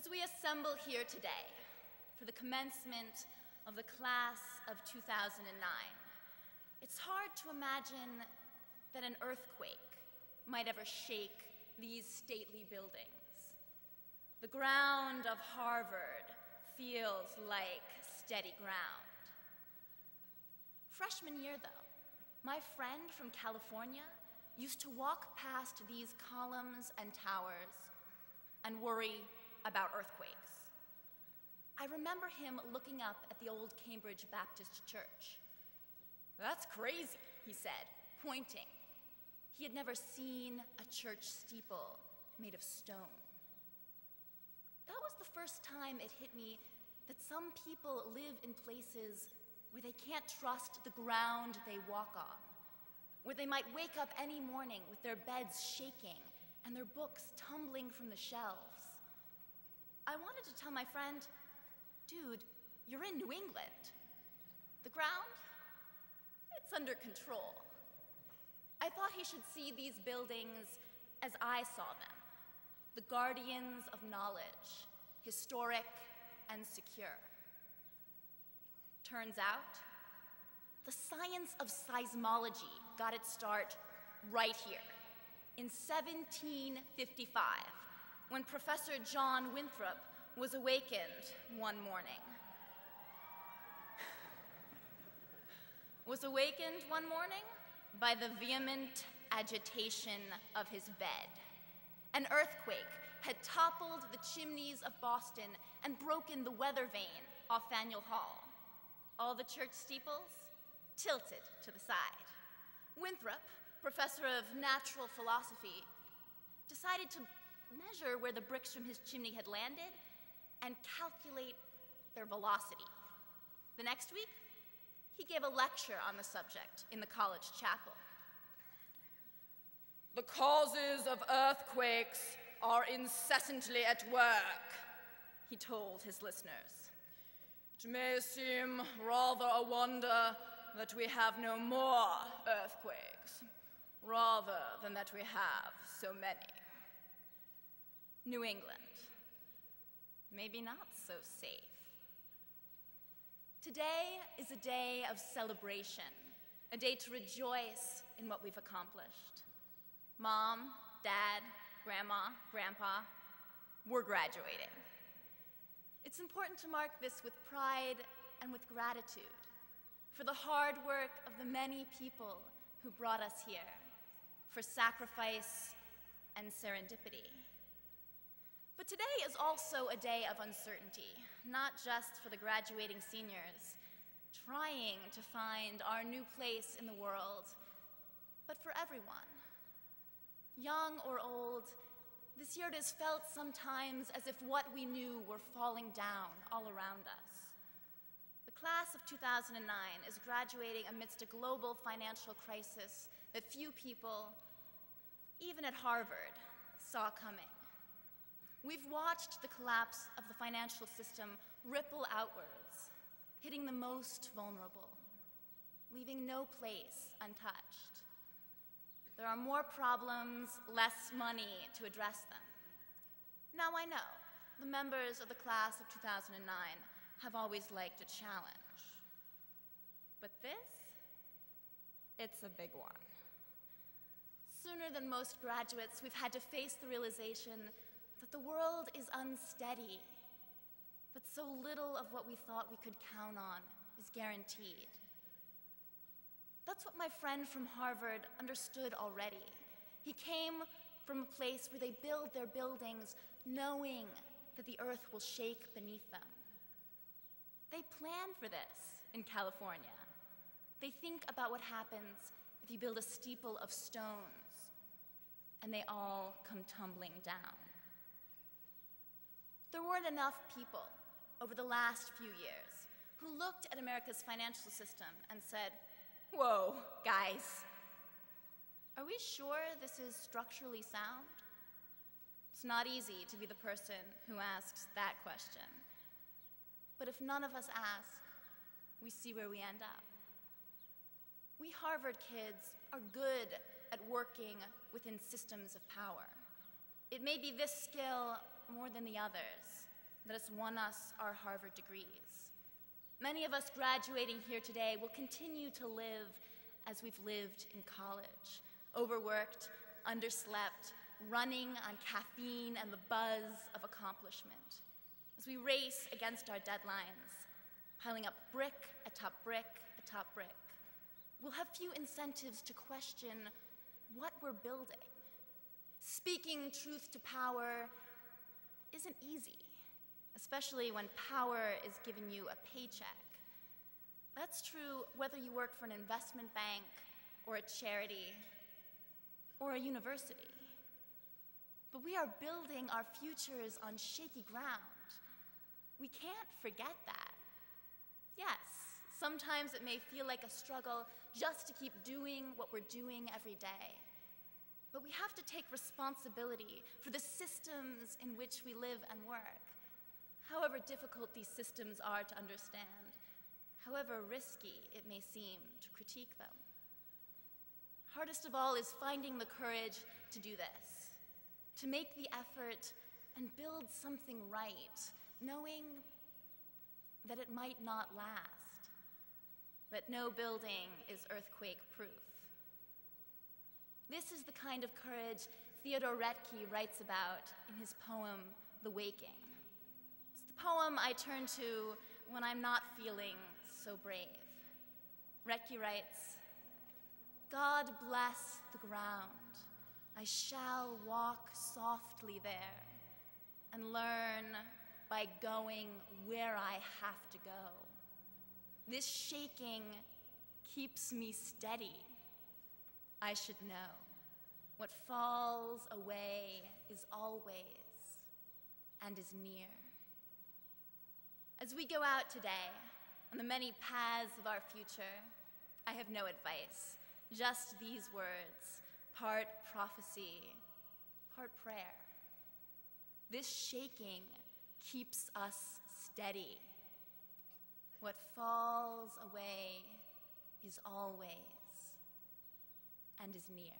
As we assemble here today for the commencement of the class of 2009, it's hard to imagine that an earthquake might ever shake these stately buildings. The ground of Harvard feels like steady ground. Freshman year, though, my friend from California used to walk past these columns and towers and worry about earthquakes. I remember him looking up at the old Cambridge Baptist Church. "That's crazy," he said, pointing. He had never seen a church steeple made of stone. That was the first time it hit me that some people live in places where they can't trust the ground they walk on, where they might wake up any morning with their beds shaking and their books tumbling from the shelves. I wanted to tell my friend, "Dude, you're in New England. The ground, it's under control." I thought he should see these buildings as I saw them, the guardians of knowledge, historic and secure. Turns out, the science of seismology got its start right here, in 1755, when Professor John Winthrop was awakened one morning. By the vehement agitation of his bed. An earthquake had toppled the chimneys of Boston and broken the weather vane off Faneuil Hall. All the church steeples tilted to the side. Winthrop, professor of natural philosophy, decided to measure where the bricks from his chimney had landed and calculate their velocity. The next week, he gave a lecture on the subject in the college chapel. "The causes of earthquakes are incessantly at work," he told his listeners. "It may seem rather a wonder that we have no more earthquakes, rather than that we have so many." New England, maybe not so safe. Today is a day of celebration, a day to rejoice in what we've accomplished. Mom, Dad, Grandma, Grandpa, we're graduating. It's important to mark this with pride and with gratitude for the hard work of the many people who brought us here, for sacrifice and serendipity. But today is also a day of uncertainty, not just for the graduating seniors, trying to find our new place in the world, but for everyone. Young or old, this year it has felt sometimes as if what we knew were falling down all around us. The class of 2009 is graduating amidst a global financial crisis that few people, even at Harvard, saw coming. We've watched the collapse of the financial system ripple outwards, hitting the most vulnerable, leaving no place untouched. There are more problems, less money to address them. Now I know the members of the class of 2009 have always liked a challenge. But this, it's a big one. Sooner than most graduates, we've had to face the realization that the world is unsteady, that so little of what we thought we could count on is guaranteed. That's what my friend from Harvard understood already. He came from a place where they build their buildings knowing that the earth will shake beneath them. They plan for this in California. They think about what happens if you build a steeple of stones and they all come tumbling down. There weren't enough people over the last few years who looked at America's financial system and said, "Whoa, guys, are we sure this is structurally sound?" It's not easy to be the person who asks that question. But if none of us ask, we see where we end up. We Harvard kids are good at working within systems of power. It may be this skill more than the others that has won us our Harvard degrees. Many of us graduating here today will continue to live as we've lived in college, overworked, underslept, running on caffeine and the buzz of accomplishment. As we race against our deadlines, piling up brick atop brick atop brick, we'll have few incentives to question what we're building. Speaking truth to power isn't easy, especially when power is giving you a paycheck. That's true whether you work for an investment bank or a charity or a university. But we are building our futures on shaky ground. We can't forget that. Yes, sometimes it may feel like a struggle just to keep doing what we're doing every day. But we have to take responsibility for the systems in which we live and work, however difficult these systems are to understand, however risky it may seem to critique them. Hardest of all is finding the courage to do this, to make the effort and build something right, knowing that it might not last, that no building is earthquake-proof. This is the kind of courage Theodore Retke writes about in his poem, The Waking. It's the poem I turn to when I'm not feeling so brave. Retke writes, "God bless the ground. I shall walk softly there and learn by going where I have to go. This shaking keeps me steady. I should know what falls away is always and is near." As we go out today on the many paths of our future, I have no advice, just these words, part prophecy, part prayer. This shaking keeps us steady. What falls away is always and is near.